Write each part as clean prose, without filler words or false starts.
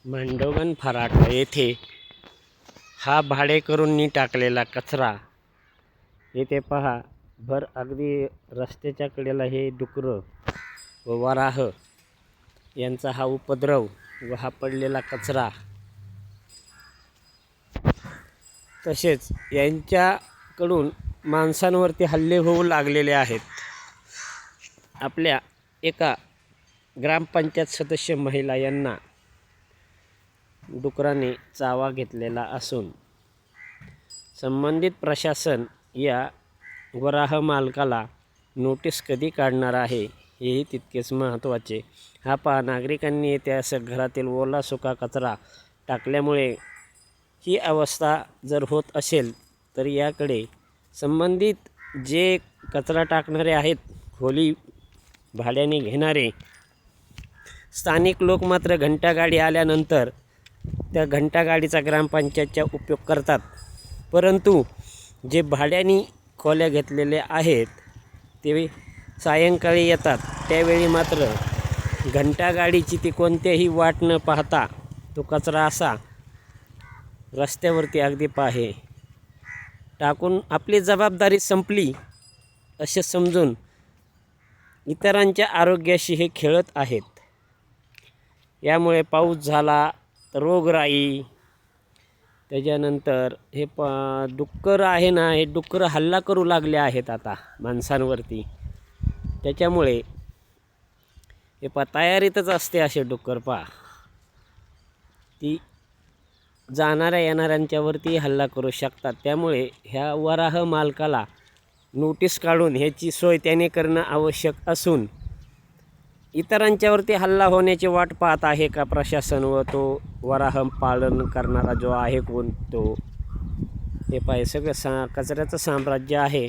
मांडवगण फराटा येथे हा भाडेकरूंनी टाकलेला कचरा. येथे पहा, भर अगदी रस्त्याच्या कडेला हे डुकरं व वराह यांचा हा उपद्रव व हा पडलेला कचरा. तसेच यांच्याकडून माणसांवरती हल्ले होऊ लागलेले आहेत. आपल्या एका ग्रामपंचायत सदस्य महिला यांना डुकराने चावा घेतलेला असून संबंधित प्रशासन या वराह मालकाला नोटीस कधी काढणार आहे हेही तितकेच महत्त्वाचे. हा पहा, नागरिकांनी येथे असं घरातील ओला सुका कचरा टाकल्यामुळे ही अवस्था जर होत असेल तर याकडे संबंधित जे कचरा टाकणारे आहेत, खोली भाड्याने घेणारे स्थानिक लोक मात्र घंटागाडी आल्यानंतर त्या घंटागाडीचा ग्रामपंचायतचा उपयोग करतात. परंतु जे भाड्याने खोल्या घेतलेले आहेत ते सायंकाळी येतात, त्यावेळी मात्र घंटागाडीची ती कोणत्याही वाट न पाहता तो कचरा असा रस्त्यावरती अगदी पाहे टाकून आपली जबाबदारी संपली असे समजून इतरांच्या आरोग्याशी हे खेळत आहेत. यामुळे पाऊस झाला तर रोगराई, त्याच्यानंतर हे डुक्कर आहे ना, हे डुक्कर हल्ला करू लागले आहेत आता माणसांवरती. त्याच्यामुळे हे तयारीतच असते असे डुक्कर ती जाणाऱ्या येणाऱ्यांच्यावरती हल्ला करू शकतात. त्यामुळे ह्या वराह मालकाला नोटीस काढून ह्याची सोय त्याने करणं आवश्यक असून इतरांच्यावरती हल्ला होण्याची वाट पाहत आहे का प्रशासन व तो वराह पालन करणारा जो आहे कोण तो. हे पाय सगळं कचऱ्याचं साम्राज्य आहे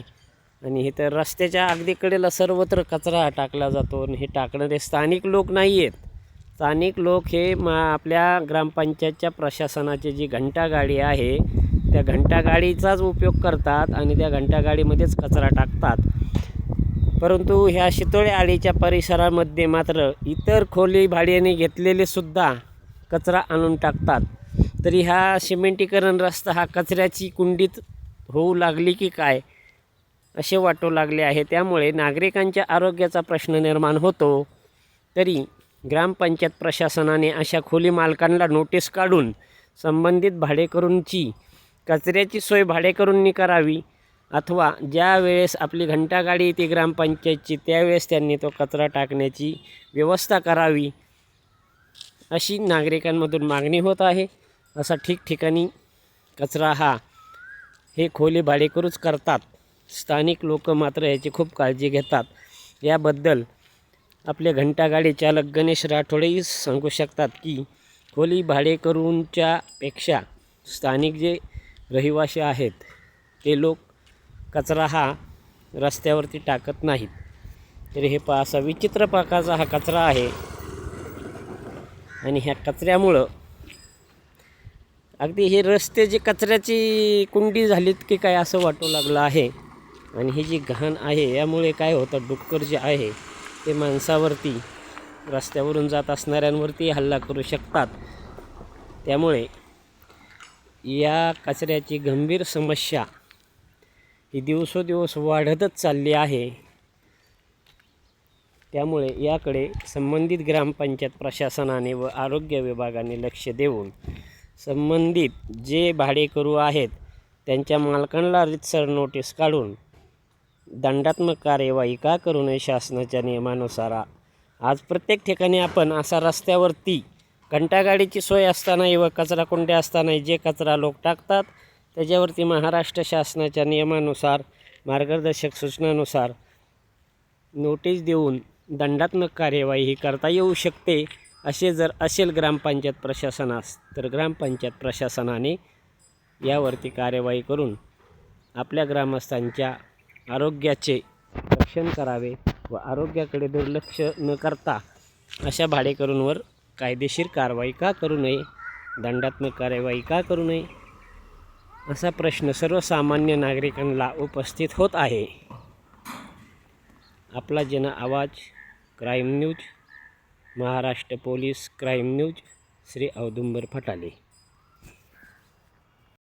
आणि हे तर रस्त्याच्या अगदी कडेला सर्वत्र कचरा टाकला जातो. आणि हे टाकणारे स्थानिक लोक नाही आहेत. स्थानिक लोक हे आपल्या ग्रामपंचायतच्या प्रशासनाची जी घंटागाडी आहे त्या घंटागाडीचाच उपयोग करतात आणि त्या घंटागाडीमध्येच कचरा टाकतात. परंतु ह्या शितोळे आळीच्या परिसरामध्ये मात्र इतर खोली भाड्याने घेतलेले सुद्धा कचरा आणून टाकतात. तरी हा सिमेंटीकरण रस्ता हा कचऱ्याची कुंडीत होऊ लागली की काय असे वाटू लागले आहे. त्यामुळे नागरिकांच्या आरोग्याचा प्रश्न निर्माण होतो. तरी ग्रामपंचायत प्रशासनाने अशा खोली मालकांना नोटीस काढून संबंधित भाडेकरूंची कचऱ्याची सोय भाडेकरूंनी करावी, अथवा ज्या वेळेस आपली घंटागाडी येते ग्रामपंचायतची त्यावेळेस त्यांनी तो कचरा टाकण्याची व्यवस्था करावी अशी नागरिकांमधून मागणी होत आहे. असा ठिकठिकाणी कचरा हे खोली भाडेकरूच करतात. स्थानिक लोक मात्र याची खूप काळजी घेतात. याबद्दल आपले घंटागाडी चालक गणेश राठोडेही सांगू शकतात की खोली भाडेकरूंच्या पेक्षा स्थानिक जे रहिवासी आहेत ते लोक कचरा हा रस्त्यावरती टाकत नाहीत. तरी हे असा विचित्र प्रकारचा हा कचरा आहे आणि ह्या कचऱ्यामुळं अगदी हे रस्ते जे कचऱ्याची कुंडी झालीत की काय असं वाटू लागलं आहे. आणि ही जी घाण आहे यामुळे काय होतं, डुक्कर जे आहे ते माणसावरती रस्त्यावरून जात असणाऱ्यांवरती हल्ला करू शकतात. त्यामुळे या कचऱ्याची गंभीर समस्या ही दिवसोदिवस वाढतच चालली आहे. त्यामुळे याकडे संबंधित ग्रामपंचायत प्रशासनाने व आरोग्य विभागाने लक्ष देऊन संबंधित जे भाडेकरू आहेत त्यांच्या मालकांना रीतसर नोटीस काढून दंडात्मक कार्यवाही का करू नये शासनाच्या नियमानुसार. आज प्रत्येक ठिकाणी आपण असा रस्त्यावरती घंटागाडीची सोय असतानाही व कचरा कुंड्या असतानाही जे कचरा लोक टाकतात त्याच्यावरती महाराष्ट्र शासनाच्या नियमानुसार मार्गदर्शक सूचनानुसार नोटीस देऊन दंडात्मक कार्यवाही ही करता येऊ शकते. असे जर असेल ग्रामपंचायत प्रशासनास तर ग्रामपंचायत प्रशासनाने यावरती कार्यवाही करून आपल्या ग्रामस्थांच्या आरोग्याचे रक्षण करावे व आरोग्याकडे दुर्लक्ष न करता अशा भाडेकरूंवर कायदेशीर कारवाई का करू नये, दंडात्मक कार्यवाही का करू नये असा प्रश्न सर्वसामान्य नागरिकांना उपस्थित होत आहे. आपला Jan Awaaz crime news, Maharashtra police crime news. Shri Audumbar Phatale.